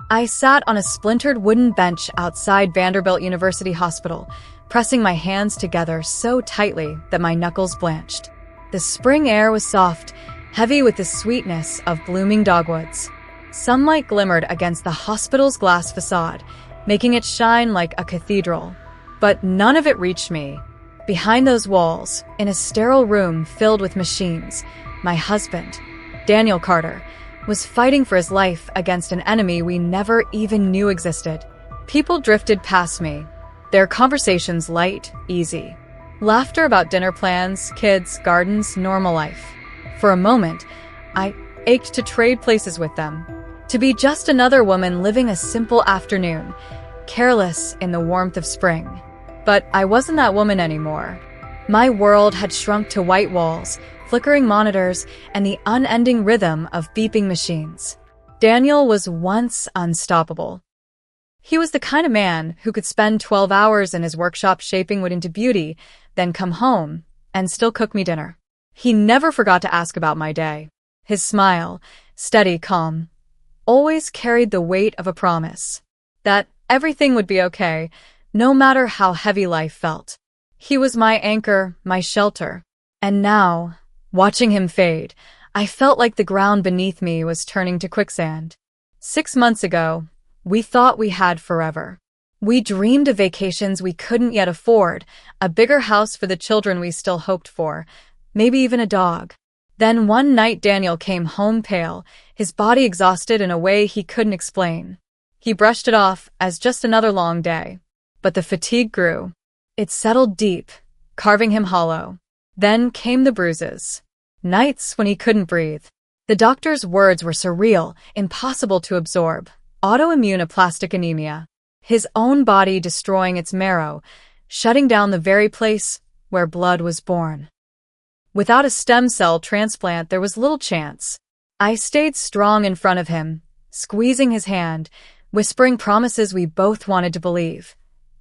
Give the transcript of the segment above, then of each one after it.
I sat on a splintered wooden bench outside Vanderbilt University Hospital, pressing my hands together so tightly that my knuckles blanched. The spring air was soft, heavy with the sweetness of blooming dogwoods. Sunlight glimmered against the hospital's glass facade, making it shine like a cathedral. But none of it reached me. Behind those walls, in a sterile room filled with machines, my husband, Daniel Carter, was fighting for his life against an enemy we never even knew existed. People drifted past me, their conversations light, easy. Laughter about dinner plans, kids, gardens, normal life. For a moment, I ached to trade places with them. To be just another woman living a simple afternoon, careless in the warmth of spring. But I wasn't that woman anymore. My world had shrunk to white walls, flickering monitors, and the unending rhythm of beeping machines. Daniel was once unstoppable. He was the kind of man who could spend 12 hours in his workshop shaping wood into beauty, then come home and still cook me dinner. He never forgot to ask about my day. His smile, steady, calm, always carried the weight of a promise that everything would be okay, no matter how heavy life felt. He was my anchor, my shelter. And now, watching him fade, I felt like the ground beneath me was turning to quicksand. 6 months ago, we thought we had forever. We dreamed of vacations we couldn't yet afford, a bigger house for the children we still hoped for, maybe even a dog. Then one night Daniel came home pale, his body exhausted in a way he couldn't explain. He brushed it off as just another long day. But the fatigue grew. It settled deep, carving him hollow. Then came the bruises. Nights when he couldn't breathe. The doctor's words were surreal, impossible to absorb. Autoimmune aplastic anemia. His own body destroying its marrow, shutting down the very place where blood was born. Without a stem cell transplant, there was little chance. I stayed strong in front of him, squeezing his hand, whispering promises we both wanted to believe.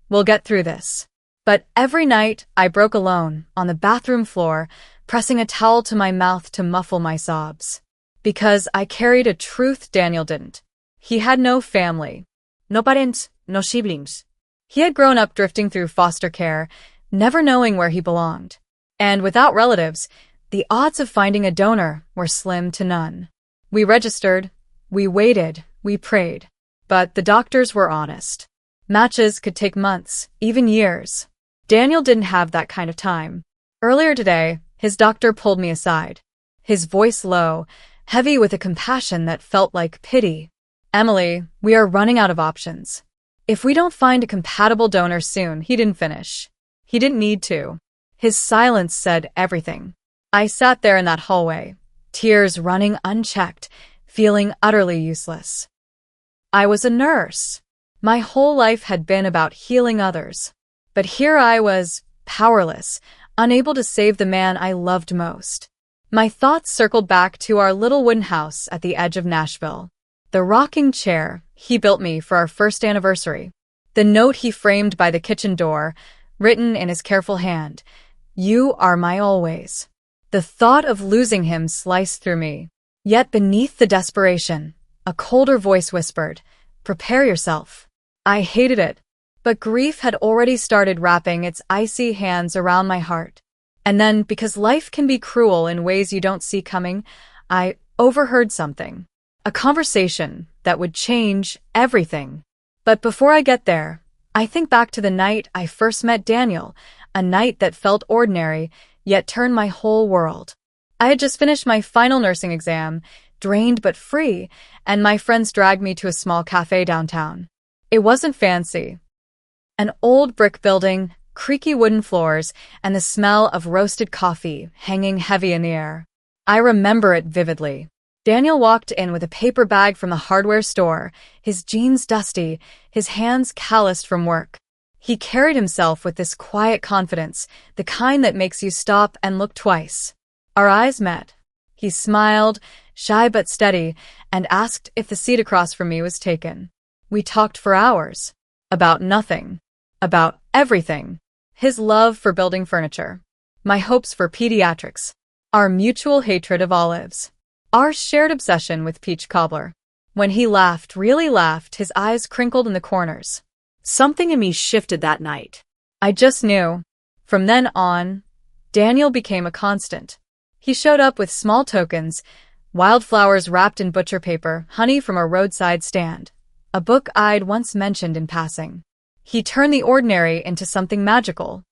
We'll get through this. But every night, I broke alone, on the bathroom floor, pressing a towel to my mouth to muffle my sobs. Because I carried a truth Daniel didn't. He had no family. No parents, no siblings. He had grown up drifting through foster care, never knowing where he belonged. And without relatives, the odds of finding a donor were slim to none. We registered, we waited, we prayed. But the doctors were honest. Matches could take months, even years. Daniel didn't have that kind of time. Earlier today, his doctor pulled me aside. His voice low, heavy with a compassion that felt like pity. Emily, we are running out of options. If we don't find a compatible donor soon, he didn't finish. He didn't need to. His silence said everything. I sat there in that hallway, tears running unchecked, feeling utterly useless. I was a nurse. My whole life had been about healing others. But here I was, powerless, unable to save the man I loved most. My thoughts circled back to our little wooden house at the edge of Nashville. The rocking chair he built me for our first anniversary. The note he framed by the kitchen door, written in his careful hand. You are my always. The thought of losing him sliced through me. Yet beneath the desperation, a colder voice whispered, prepare yourself. I hated it, but grief had already started wrapping its icy hands around my heart. And then, because life can be cruel in ways you don't see coming, I overheard something. A conversation that would change everything. But before I get there, I think back to the night I first met Daniel, a night that felt ordinary, yet turned my whole world. I had just finished my final nursing exam, drained but free, and my friends dragged me to a small cafe downtown. It wasn't fancy. An old brick building, creaky wooden floors, and the smell of roasted coffee hanging heavy in the air. I remember it vividly. Daniel walked in with a paper bag from the hardware store, his jeans dusty, his hands calloused from work. He carried himself with this quiet confidence, the kind that makes you stop and look twice. Our eyes met. He smiled, shy but steady, and asked if the seat across from me was taken. We talked for hours. About nothing. About everything. His love for building furniture. My hopes for pediatrics. Our mutual hatred of olives. Our shared obsession with peach cobbler. When he laughed, really laughed, his eyes crinkled in the corners. Something in me shifted that night. I just knew. From then on, Daniel became a constant. He showed up with small tokens, wildflowers wrapped in butcher paper, honey from a roadside stand, a book I'd once mentioned in passing. He turned the ordinary into something magical.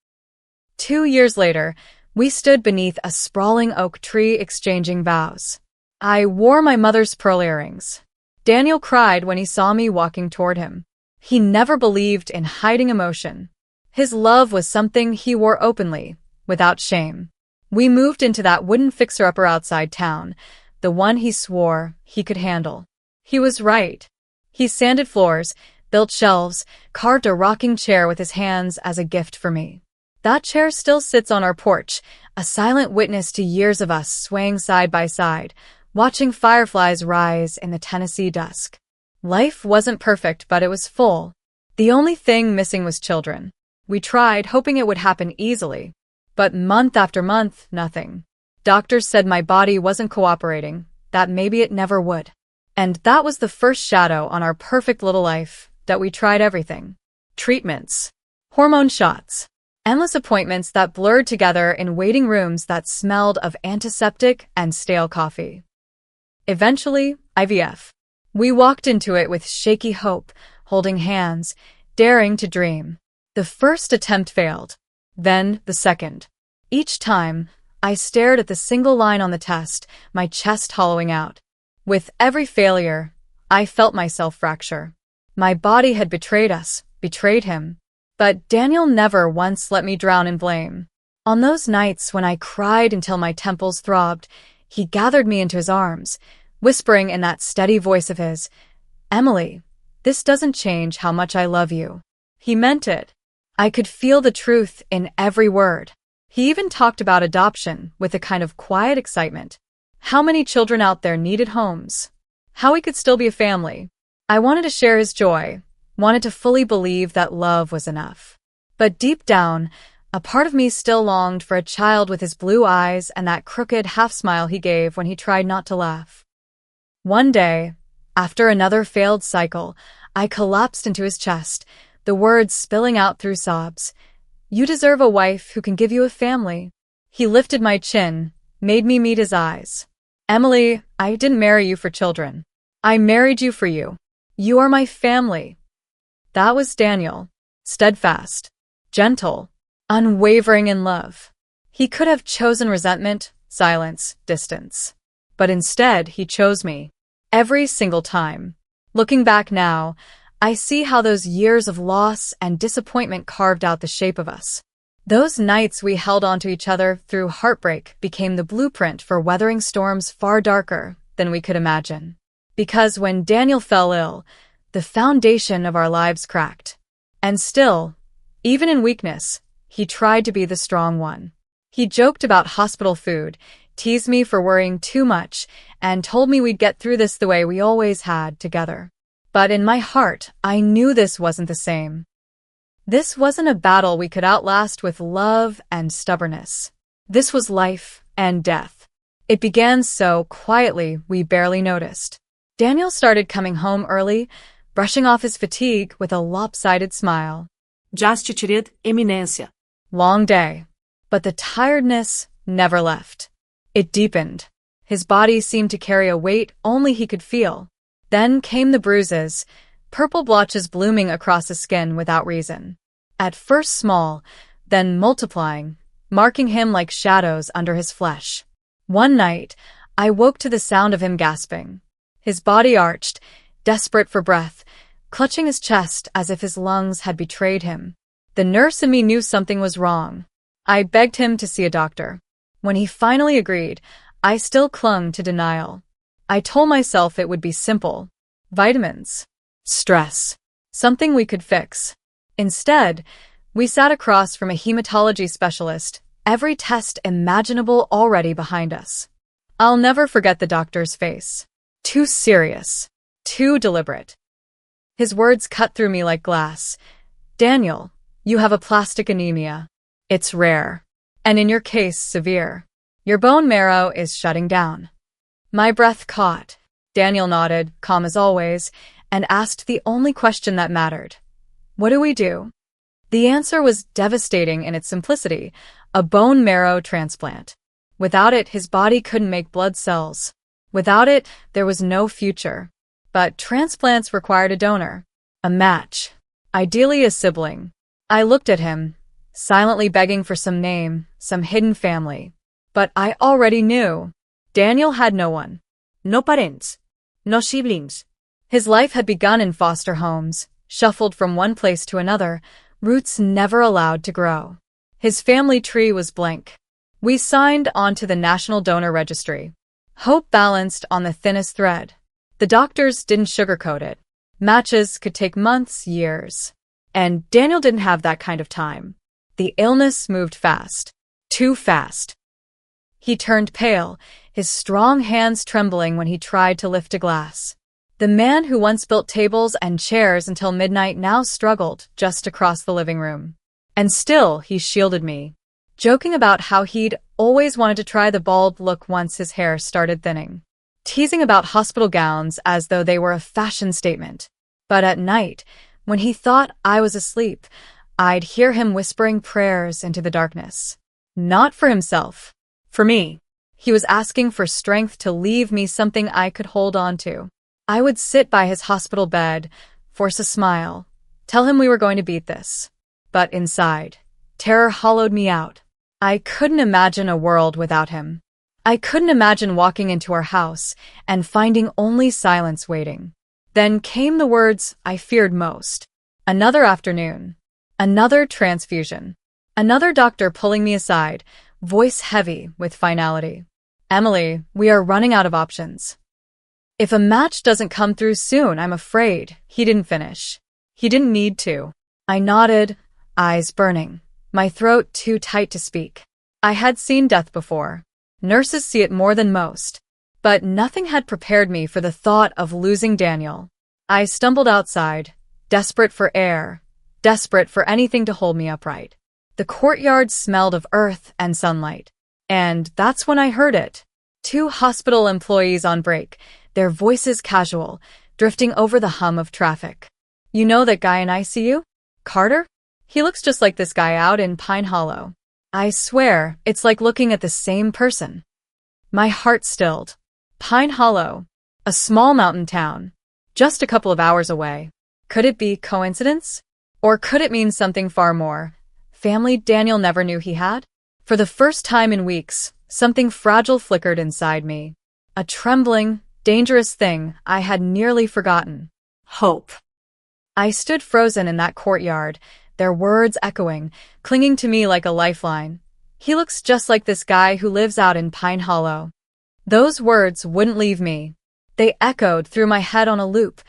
2 years later, we stood beneath a sprawling oak tree exchanging vows. I wore my mother's pearl earrings. Daniel cried when he saw me walking toward him. He never believed in hiding emotion. His love was something he wore openly, without shame. We moved into that wooden fixer-upper outside town, the one he swore he could handle. He was right. He sanded floors, built shelves, carved a rocking chair with his hands as a gift for me. That chair still sits on our porch, a silent witness to years of us swaying side by side, watching fireflies rise in the Tennessee dusk. Life wasn't perfect, but it was full. The only thing missing was children. We tried, hoping it would happen easily. But month after month, nothing. Doctors said my body wasn't cooperating, that maybe it never would. And that was the first shadow on our perfect little life, that we tried everything. Treatments. Hormone shots. Endless appointments that blurred together in waiting rooms that smelled of antiseptic and stale coffee. Eventually, IVF. We walked into it with shaky hope, holding hands, daring to dream. The first attempt failed. Then the second. Each time, I stared at the single line on the test, my chest hollowing out. With every failure, I felt myself fracture. My body had betrayed us, betrayed him. But Daniel never once let me drown in blame. On those nights when I cried until my temples throbbed, he gathered me into his arms, whispering in that steady voice of his, "Emily, this doesn't change how much I love you." He meant it. I could feel the truth in every word. He even talked about adoption with a kind of quiet excitement. How many children out there needed homes? How we could still be a family. I wanted to share his joy, wanted to fully believe that love was enough. But deep down, a part of me still longed for a child with his blue eyes and that crooked half-smile he gave when he tried not to laugh. One day, after another failed cycle, I collapsed into his chest, the words spilling out through sobs. "You deserve a wife who can give you a family." He lifted my chin, made me meet his eyes. "Emily, I didn't marry you for children. I married you for you. You are my family." That was Daniel. Steadfast, gentle, unwavering in love. He could have chosen resentment, silence, distance. But instead, he chose me. Every single time. Looking back now, I see how those years of loss and disappointment carved out the shape of us. Those nights we held onto each other through heartbreak became the blueprint for weathering storms far darker than we could imagine. Because when Daniel fell ill, the foundation of our lives cracked. And still, even in weakness, he tried to be the strong one. He joked about hospital food, teased me for worrying too much, and told me we'd get through this the way we always had, together. But in my heart, I knew this wasn't the same. This wasn't a battle we could outlast with love and stubbornness. This was life and death. It began so quietly we barely noticed. Daniel started coming home early, brushing off his fatigue with a lopsided smile. Justice, Eminência. Long day. But the tiredness never left. It deepened. His body seemed to carry a weight only he could feel. Then came the bruises, purple blotches blooming across his skin without reason. At first small, then multiplying, marking him like shadows under his flesh. One night, I woke to the sound of him gasping. His body arched, desperate for breath, clutching his chest as if his lungs had betrayed him. The nurse in me knew something was wrong. I begged him to see a doctor. When he finally agreed, I still clung to denial. I told myself it would be simple. Vitamins. Stress. Something we could fix. Instead, we sat across from a hematology specialist, every test imaginable already behind us. I'll never forget the doctor's face. Too serious. Too deliberate. His words cut through me like glass. "Daniel, you have aplastic anemia. It's rare. And in your case, severe. Your bone marrow is shutting down." My breath caught. Daniel nodded, calm as always, and asked the only question that mattered. What do we do? The answer was devastating in its simplicity: a bone marrow transplant. Without it, his body couldn't make blood cells. Without it, there was no future. But transplants required a donor, a match, ideally a sibling. I looked at him, silently begging for some name, some hidden family. But I already knew. Daniel had no one. No parents. No siblings. His life had begun in foster homes, shuffled from one place to another, roots never allowed to grow. His family tree was blank. We signed onto the National Donor Registry. Hope balanced on the thinnest thread. The doctors didn't sugarcoat it. Matches could take months, years. And Daniel didn't have that kind of time. The illness moved fast. Too fast. He turned pale, his strong hands trembling when he tried to lift a glass. The man who once built tables and chairs until midnight now struggled just across the living room. And still, he shielded me, joking about how he'd always wanted to try the bald look once his hair started thinning, teasing about hospital gowns as though they were a fashion statement. But at night, when he thought I was asleep, I'd hear him whispering prayers into the darkness. Not for himself. For me. He was asking for strength to leave me something I could hold on to. I would sit by his hospital bed, force a smile, tell him we were going to beat this. But inside, terror hollowed me out. I couldn't imagine a world without him. I couldn't imagine walking into our house and finding only silence waiting. Then came the words I feared most. Another afternoon. Another transfusion. Another doctor pulling me aside, voice heavy with finality. Emily, we are running out of options. If a match doesn't come through soon, I'm afraid. He didn't finish. He didn't need to. I nodded, eyes burning, my throat too tight to speak. I had seen death before. Nurses see it more than most. But nothing had prepared me for the thought of losing Daniel. I stumbled outside, desperate for air, desperate for anything to hold me upright. The courtyard smelled of earth and sunlight. And that's when I heard it. 2 hospital employees on break, their voices casual, drifting over the hum of traffic. You know that guy in ICU? Carter? He looks just like this guy out in Pine Hollow. I swear, it's like looking at the same person. My heart stilled. Pine Hollow. A small mountain town. Just a couple of hours away. Could it be coincidence? Or could it mean something far more? Family Daniel never knew he had? For the first time in weeks, something fragile flickered inside me. A trembling, dangerous thing I had nearly forgotten. Hope. I stood frozen in that courtyard, their words echoing, clinging to me like a lifeline. He looks just like this guy who lives out in Pine Hollow. Those words wouldn't leave me. They echoed through my head on a loop,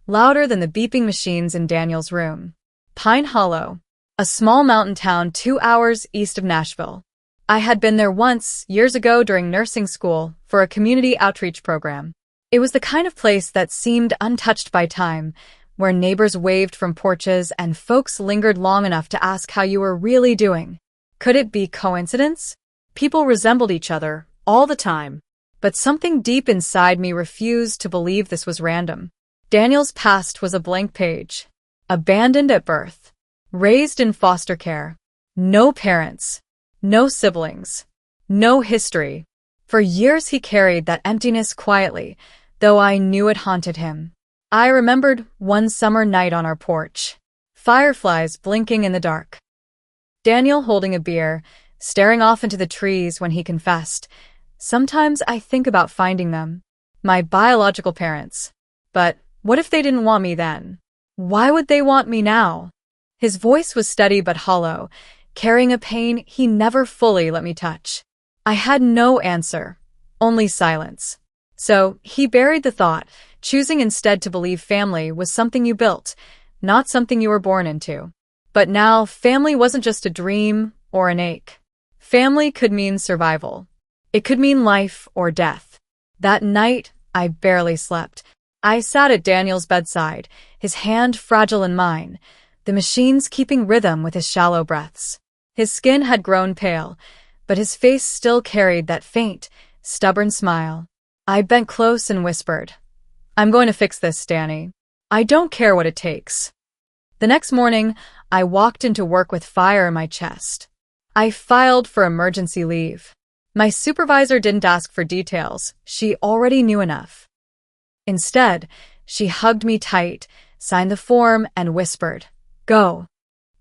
louder than the beeping machines in Daniel's room. Pine Hollow. A small mountain town 2 hours east of Nashville. I had been there once, years ago during nursing school, for a community outreach program. It was the kind of place that seemed untouched by time, where neighbors waved from porches and folks lingered long enough to ask how you were really doing. Could it be coincidence? People resembled each other, all the time. But something deep inside me refused to believe this was random. Daniel's past was a blank page. Abandoned at birth. Raised in foster care. No parents. No siblings. No history. For years he carried that emptiness quietly, though I knew it haunted him. I remembered one summer night on our porch. Fireflies blinking in the dark. Daniel holding a beer, staring off into the trees when he confessed, "Sometimes I think about finding them. My biological parents. But what if they didn't want me then? Why would they want me now?" His voice was steady but hollow, carrying a pain he never fully let me touch. I had no answer, only silence. So he buried the thought, choosing instead to believe family was something you built, not something you were born into. But now family wasn't just a dream or an ache. Family could mean survival. It could mean life or death. That night, I barely slept. I sat at Daniel's bedside, his hand fragile in mine, the machines keeping rhythm with his shallow breaths. His skin had grown pale, but his face still carried that faint, stubborn smile. I bent close and whispered, I'm going to fix this, Danny. I don't care what it takes. The next morning, I walked into work with fire in my chest. I filed for emergency leave. My supervisor didn't ask for details. She already knew enough. Instead, she hugged me tight, signed the form, and whispered, "Go."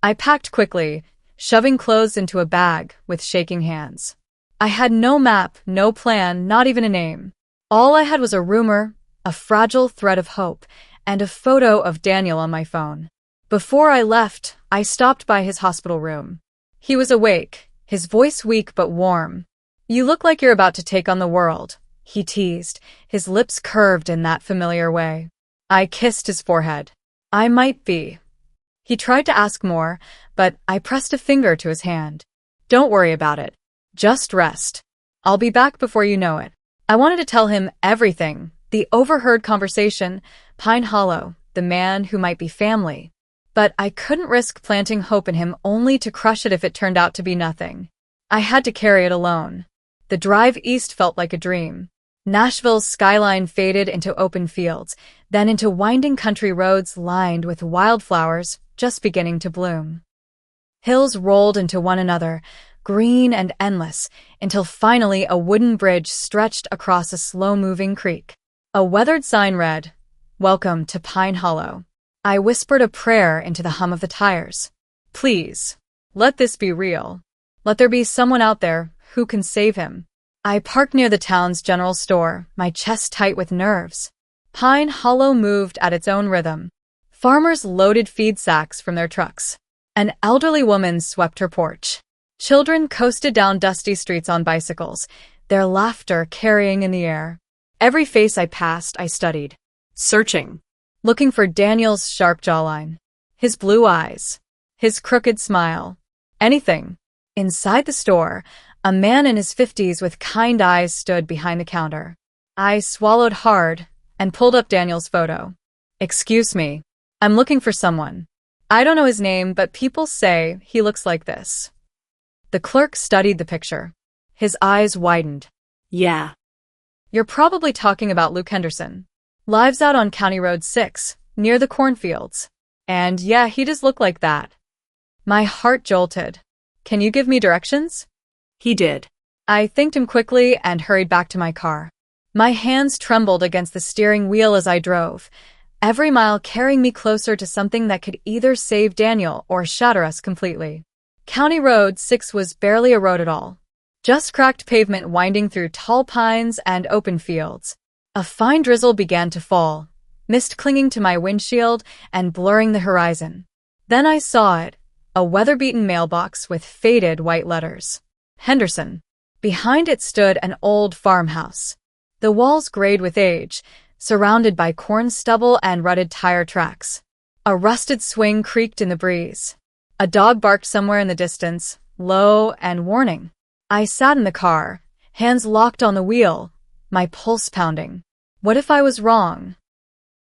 I packed quickly, shoving clothes into a bag with shaking hands. I had no map, no plan, not even a name. All I had was a rumor, a fragile thread of hope, and a photo of Daniel on my phone. Before I left, I stopped by his hospital room. He was awake, his voice weak but warm. "You look like you're about to take on the world," he teased, his lips curved in that familiar way. I kissed his forehead. "I might be." He tried to ask more, but I pressed a finger to his hand. "Don't worry about it. Just rest. I'll be back before you know it." I wanted to tell him everything, the overheard conversation, Pine Hollow, the man who might be family. But I couldn't risk planting hope in him only to crush it if it turned out to be nothing. I had to carry it alone. The drive east felt like a dream. Nashville's skyline faded into open fields, then into winding country roads lined with wildflowers just beginning to bloom. Hills rolled into one another, green and endless, until finally a wooden bridge stretched across a slow-moving creek. A weathered sign read, "Welcome to Pine Hollow." I whispered a prayer into the hum of the tires. "Please, let this be real. Let there be someone out there who can save him." I parked near the town's general store, my chest tight with nerves. Pine Hollow moved at its own rhythm. Farmers loaded feed sacks from their trucks. An elderly woman swept her porch. Children coasted down dusty streets on bicycles, their laughter carrying in the air. Every face I passed, I studied, searching, looking for Daniel's sharp jawline, his blue eyes, his crooked smile, anything. Inside the store, a man in his 50s with kind eyes stood behind the counter. I swallowed hard and pulled up Daniel's photo. "Excuse me, I'm looking for someone. I don't know his name, but people say he looks like this." The clerk studied the picture. His eyes widened. Yeah. "You're probably talking about Luke Henderson. Lives out on County Road 6, near the cornfields. And yeah, he does look like that." My heart jolted. "Can you give me directions?" He did. I thanked him quickly and hurried back to my car. My hands trembled against the steering wheel as I drove, every mile carrying me closer to something that could either save Daniel or shatter us completely. County Road 6 was barely a road at all. Just cracked pavement winding through tall pines and open fields. A fine drizzle began to fall, mist clinging to my windshield and blurring the horizon. Then I saw it, a weather-beaten mailbox with faded white letters. Henderson. Behind it stood an old farmhouse. The walls grayed with age, surrounded by corn stubble and rutted tire tracks. A rusted swing creaked in the breeze. A dog barked somewhere in the distance, low and warning. I sat in the car, hands locked on the wheel, my pulse pounding. What if I was wrong?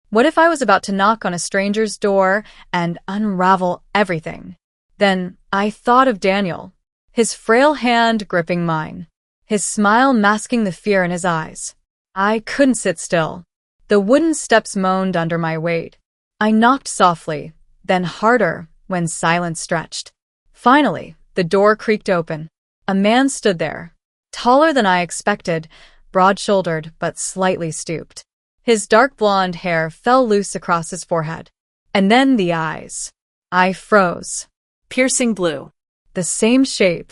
What if I was about to knock on a stranger's door and unravel everything? Then I thought of Daniel, his frail hand gripping mine, his smile masking the fear in his eyes. I couldn't sit still. The wooden steps moaned under my weight. I knocked softly, then harder when silence stretched. Finally, the door creaked open. A man stood there, taller than I expected, broad-shouldered but slightly stooped. His dark blonde hair fell loose across his forehead. And then the eyes. I froze. Piercing blue. The same shape,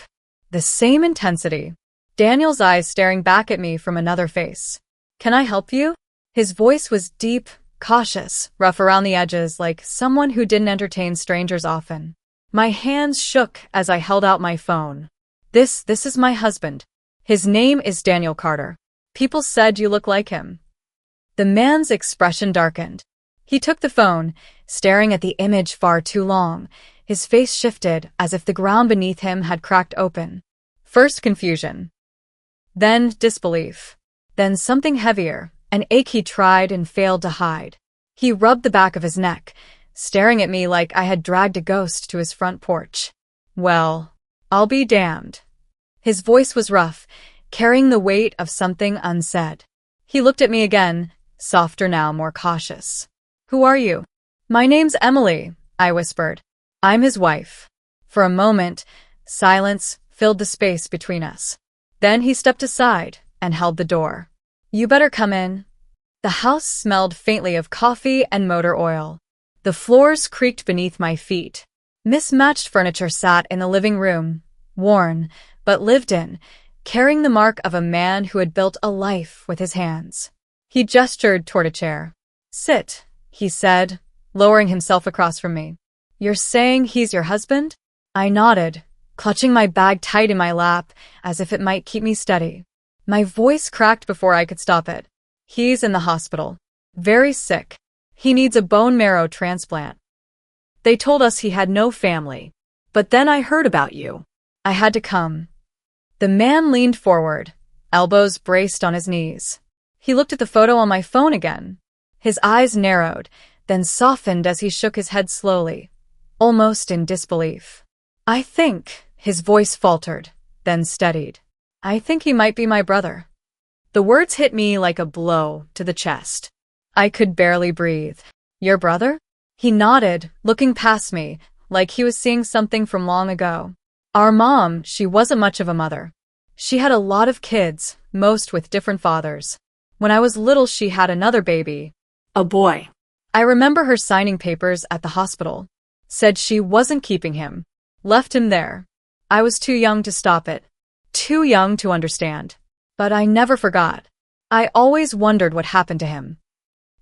the same intensity. Daniel's eyes staring back at me from another face. "Can I help you?" His voice was deep, cautious, rough around the edges, like someone who didn't entertain strangers often. My hands shook as I held out my phone. This is my husband. His name is Daniel Carter. People said you look like him." The man's expression darkened. He took the phone, staring at the image far too long. His face shifted as if the ground beneath him had cracked open. First confusion. Then disbelief. Then something heavier, an ache he tried and failed to hide. He rubbed the back of his neck, staring at me like I had dragged a ghost to his front porch. "Well, I'll be damned." His voice was rough, carrying the weight of something unsaid. He looked at me again, softer now, more cautious. "Who are you?" "My name's Emily," I whispered. "I'm his wife." For a moment, silence filled the space between us. Then he stepped aside and held the door. "You better come in." The house smelled faintly of coffee and motor oil. The floors creaked beneath my feet. Mismatched furniture sat in the living room, worn, but lived in, carrying the mark of a man who had built a life with his hands. He gestured toward a chair. "Sit," he said, lowering himself across from me. "You're saying he's your husband?" I nodded, clutching my bag tight in my lap as if it might keep me steady. My voice cracked before I could stop it. "He's in the hospital. Very sick. He needs a bone marrow transplant. They told us he had no family. But then I heard about you. I had to come." The man leaned forward, elbows braced on his knees. He looked at the photo on my phone again. His eyes narrowed, then softened as he shook his head slowly, almost in disbelief. "I think," his voice faltered, then steadied. "I think he might be my brother." The words hit me like a blow to the chest. I could barely breathe. "Your brother?" He nodded, looking past me, like he was seeing something from long ago. "Our mom, she wasn't much of a mother. She had a lot of kids, most with different fathers. When I was little, she had another baby. A boy. I remember her signing papers at the hospital. Said she wasn't keeping him. Left him there. I was too young to stop it. Too young to understand. But I never forgot. I always wondered what happened to him."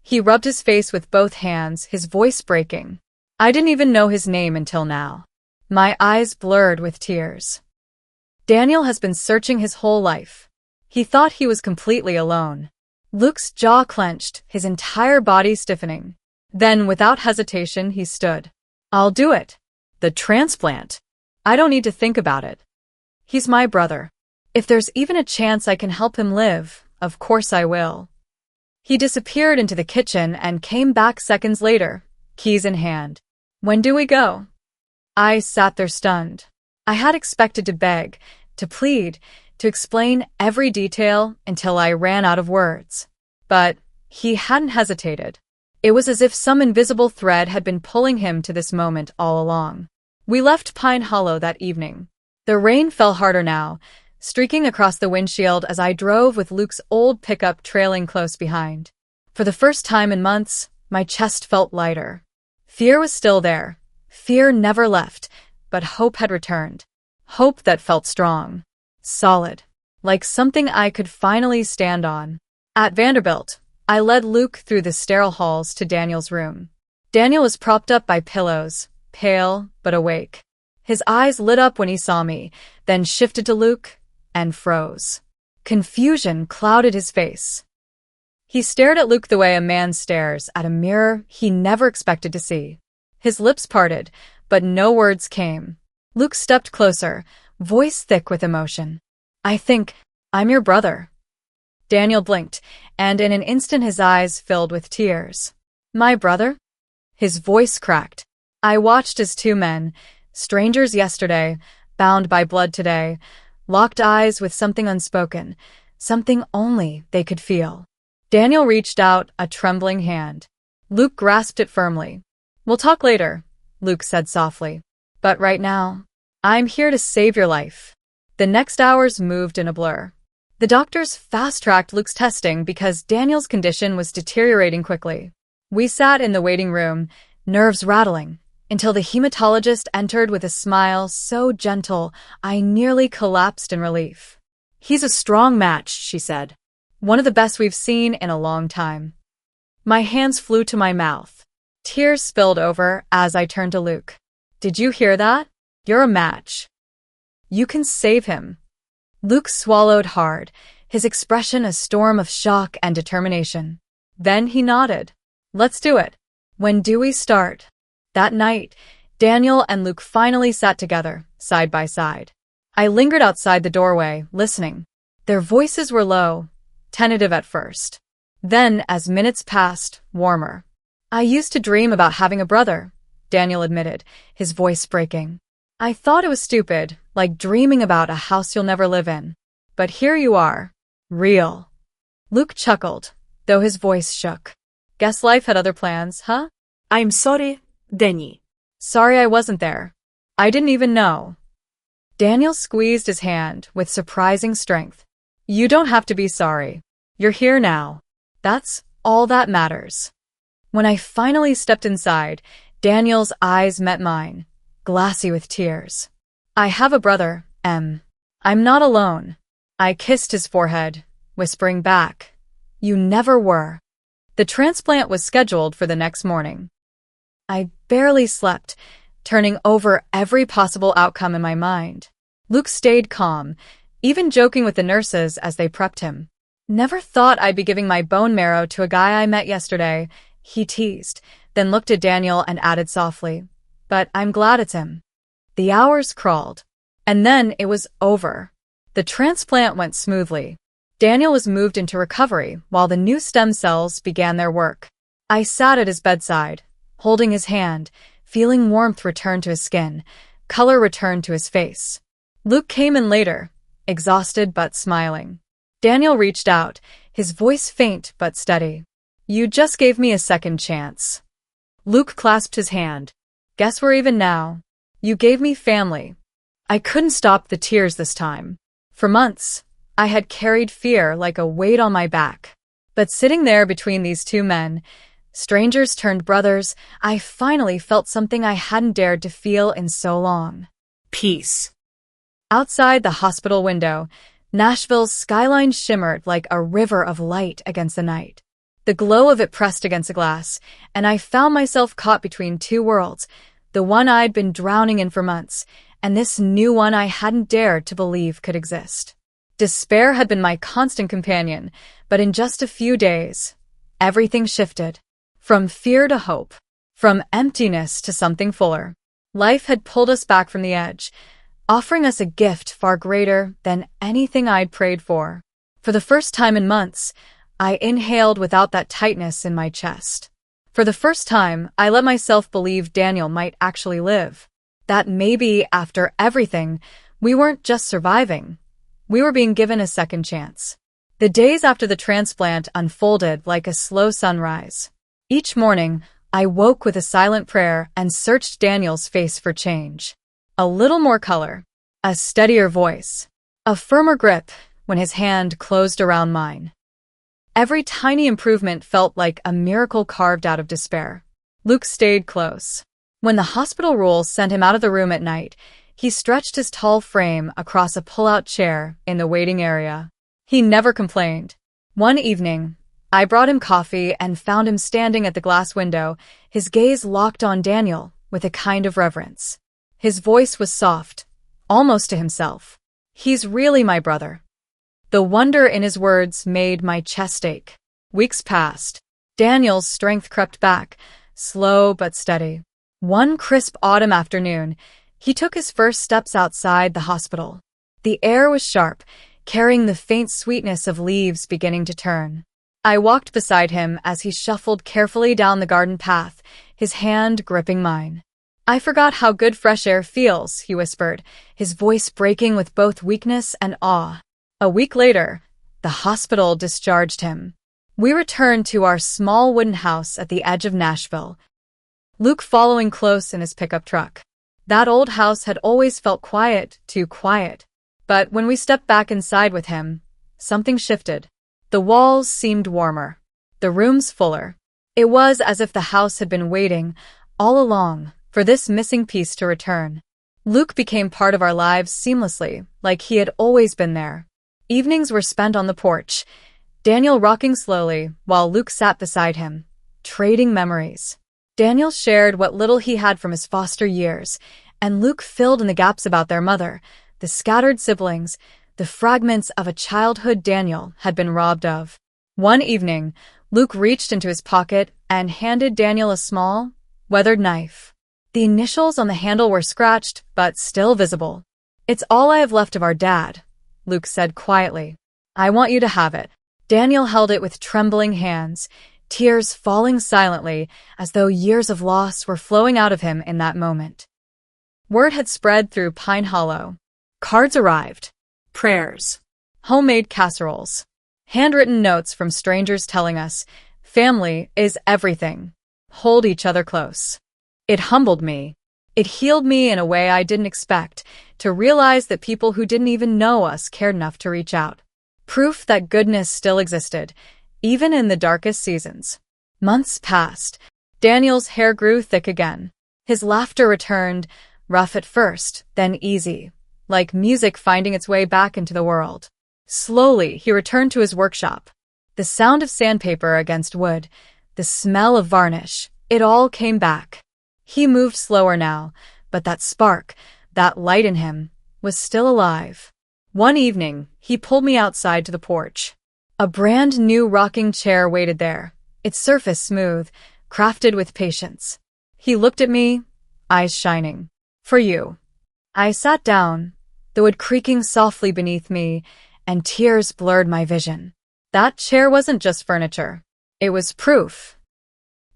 He rubbed his face with both hands, his voice breaking. I didn't even know his name until now. My eyes blurred with tears. "Daniel has been searching his whole life. He thought he was completely alone." Luke's jaw clenched, his entire body stiffening. Then, without hesitation, he stood. "I'll do it. The transplant. I don't need to think about it. He's my brother. If there's even a chance I can help him live, of course I will." He disappeared into the kitchen and came back seconds later, keys in hand. "When do we go?" I sat there stunned. I had expected to beg, to plead, to explain every detail until I ran out of words. But he hadn't hesitated. It was as if some invisible thread had been pulling him to this moment all along. We left Pine Hollow that evening. The rain fell harder now, streaking across the windshield as I drove with Luke's old pickup trailing close behind. For the first time in months, my chest felt lighter. Fear was still there. Fear never left, but hope had returned. Hope that felt strong. Solid. Like something I could finally stand on. At Vanderbilt, I led Luke through the sterile halls to Daniel's room. Daniel was propped up by pillows, pale but awake. His eyes lit up when he saw me, then shifted to Luke, and froze. Confusion clouded his face. He stared at Luke the way a man stares at a mirror he never expected to see. His lips parted, but no words came. Luke stepped closer, voice thick with emotion. "I think I'm your brother." Daniel blinked, and in an instant his eyes filled with tears. "My brother?" His voice cracked. I watched as two men, strangers yesterday, bound by blood today, locked eyes with something unspoken, something only they could feel. Daniel reached out a trembling hand. Luke grasped it firmly. "We'll talk later," Luke said softly. "But right now, I'm here to save your life." The next hours moved in a blur. The doctors fast-tracked Luke's testing because Daniel's condition was deteriorating quickly. We sat in the waiting room, nerves rattling, until the hematologist entered with a smile so gentle I nearly collapsed in relief. "He's a strong match," she said. "One of the best we've seen in a long time." My hands flew to my mouth. Tears spilled over as I turned to Luke. "Did you hear that? You're a match. You can save him." Luke swallowed hard, his expression a storm of shock and determination. Then he nodded. "Let's do it. When do we start?" That night, Daniel and Luke finally sat together, side by side. I lingered outside the doorway, listening. Their voices were low, tentative at first. Then, as minutes passed, warmer. "I used to dream about having a brother," Daniel admitted, his voice breaking. "I thought it was stupid, like dreaming about a house you'll never live in. But here you are. Real." Luke chuckled, though his voice shook. Guess life had other plans, huh? I'm sorry, Denny. Sorry I wasn't there. I didn't even know. Daniel squeezed his hand with surprising strength. You don't have to be sorry. You're here now. That's all that matters. When I finally stepped inside, Daniel's eyes met mine, glassy with tears. I have a brother, Em. I'm not alone. I kissed his forehead, whispering back, You never were. The transplant was scheduled for the next morning. I barely slept, turning over every possible outcome in my mind. Luke stayed calm, even joking with the nurses as they prepped him. Never thought I'd be giving my bone marrow to a guy I met yesterday, he teased, then looked at Daniel and added softly, But I'm glad it's him. The hours crawled, and then it was over. The transplant went smoothly. Daniel was moved into recovery while the new stem cells began their work. I sat at his bedside, holding his hand, feeling warmth return to his skin, color return to his face. Luke came in later, exhausted but smiling. Daniel reached out, his voice faint but steady. You just gave me a second chance. Luke clasped his hand. Guess we're even now. You gave me family. I couldn't stop the tears this time. For months, I had carried fear like a weight on my back. But sitting there between these two men, strangers turned brothers, I finally felt something I hadn't dared to feel in so long. Peace. Outside the hospital window, Nashville's skyline shimmered like a river of light against the night. The glow of it pressed against the glass, and I found myself caught between two worlds, the one I'd been drowning in for months, and this new one I hadn't dared to believe could exist. Despair had been my constant companion, but in just a few days, everything shifted. From fear to hope, from emptiness to something fuller. Life had pulled us back from the edge, offering us a gift far greater than anything I'd prayed for. For the first time in months, I inhaled without that tightness in my chest. For the first time, I let myself believe Daniel might actually live. That maybe, after everything, we weren't just surviving. We were being given a second chance. The days after the transplant unfolded like a slow sunrise. Each morning, I woke with a silent prayer and searched Daniel's face for change. A little more color, a steadier voice, a firmer grip when his hand closed around mine. Every tiny improvement felt like a miracle carved out of despair. Luke stayed close. When the hospital rules sent him out of the room at night, he stretched his tall frame across a pull-out chair in the waiting area. He never complained. One evening, I brought him coffee and found him standing at the glass window, his gaze locked on Daniel with a kind of reverence. His voice was soft, almost to himself. He's really my brother. The wonder in his words made my chest ache. Weeks passed. Daniel's strength crept back, slow but steady. One crisp autumn afternoon, he took his first steps outside the hospital. The air was sharp, carrying the faint sweetness of leaves beginning to turn. I walked beside him as he shuffled carefully down the garden path, his hand gripping mine. I forgot how good fresh air feels, he whispered, his voice breaking with both weakness and awe. A week later, the hospital discharged him. We returned to our small wooden house at the edge of Nashville, Luke following close in his pickup truck. That old house had always felt quiet, too quiet. But when we stepped back inside with him, something shifted. The walls seemed warmer, the rooms fuller. It was as if the house had been waiting, all along, for this missing piece to return. Luke became part of our lives seamlessly, like he had always been there. Evenings were spent on the porch, Daniel rocking slowly while Luke sat beside him, trading memories. Daniel shared what little he had from his foster years, and Luke filled in the gaps about their mother, the scattered siblings, the fragments of a childhood Daniel had been robbed of. One evening, Luke reached into his pocket and handed Daniel a small, weathered knife. The initials on the handle were scratched, but still visible. It's all I have left of our dad, Luke said quietly. I want you to have it. Daniel held it with trembling hands, tears falling silently as though years of loss were flowing out of him in that moment. Word had spread through Pine Hollow. Cards arrived. Prayers. Homemade casseroles. Handwritten notes from strangers telling us, family is everything. Hold each other close. It humbled me. It healed me in a way I didn't expect, to realize that people who didn't even know us cared enough to reach out. Proof that goodness still existed, even in the darkest seasons. Months passed. Daniel's hair grew thick again. His laughter returned, rough at first, then easy, like music finding its way back into the world. Slowly, he returned to his workshop. The sound of sandpaper against wood, the smell of varnish, it all came back. He moved slower now, but that spark, that light in him, was still alive. One evening, he pulled me outside to the porch. A brand new rocking chair waited there, its surface smooth, crafted with patience. He looked at me, eyes shining. For you. I sat down, the wood creaking softly beneath me, and tears blurred my vision. That chair wasn't just furniture. It was proof.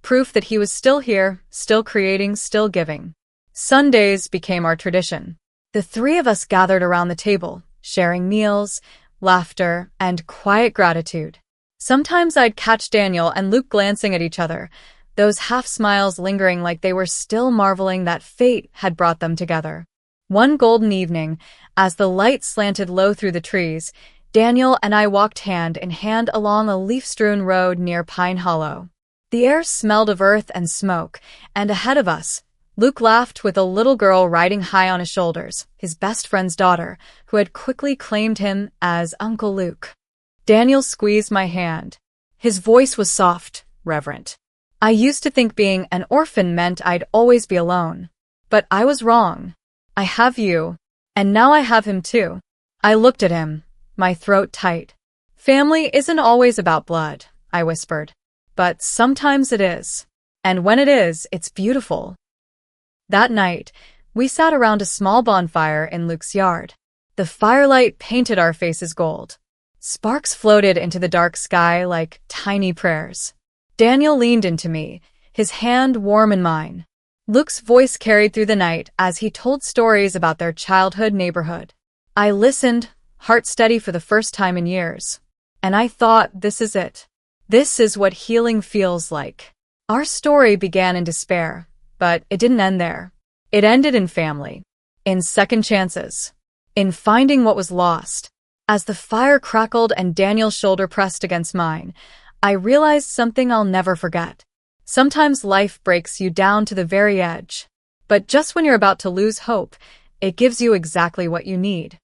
Proof that he was still here, still creating, still giving. Sundays became our tradition. The three of us gathered around the table, sharing meals, laughter, and quiet gratitude. Sometimes I'd catch Daniel and Luke glancing at each other, those half-smiles lingering like they were still marveling that fate had brought them together. One golden evening, as the light slanted low through the trees, Daniel and I walked hand in hand along a leaf-strewn road near Pine Hollow. The air smelled of earth and smoke, and ahead of us, Luke laughed with a little girl riding high on his shoulders, his best friend's daughter, who had quickly claimed him as Uncle Luke. Daniel squeezed my hand. His voice was soft, reverent. I used to think being an orphan meant I'd always be alone. But I was wrong. I have you, and now I have him too. I looked at him, my throat tight. Family isn't always about blood, I whispered. But sometimes it is. And when it is, it's beautiful. That night, we sat around a small bonfire in Luke's yard. The firelight painted our faces gold. Sparks floated into the dark sky like tiny prayers. Daniel leaned into me, his hand warm in mine. Luke's voice carried through the night as he told stories about their childhood neighborhood. I listened, heart steady for the first time in years. And I thought, this is it. This is what healing feels like. Our story began in despair, but it didn't end there. It ended in family, in second chances, in finding what was lost. As the fire crackled and Daniel's shoulder pressed against mine, I realized something I'll never forget. Sometimes life breaks you down to the very edge. But just when you're about to lose hope, it gives you exactly what you need.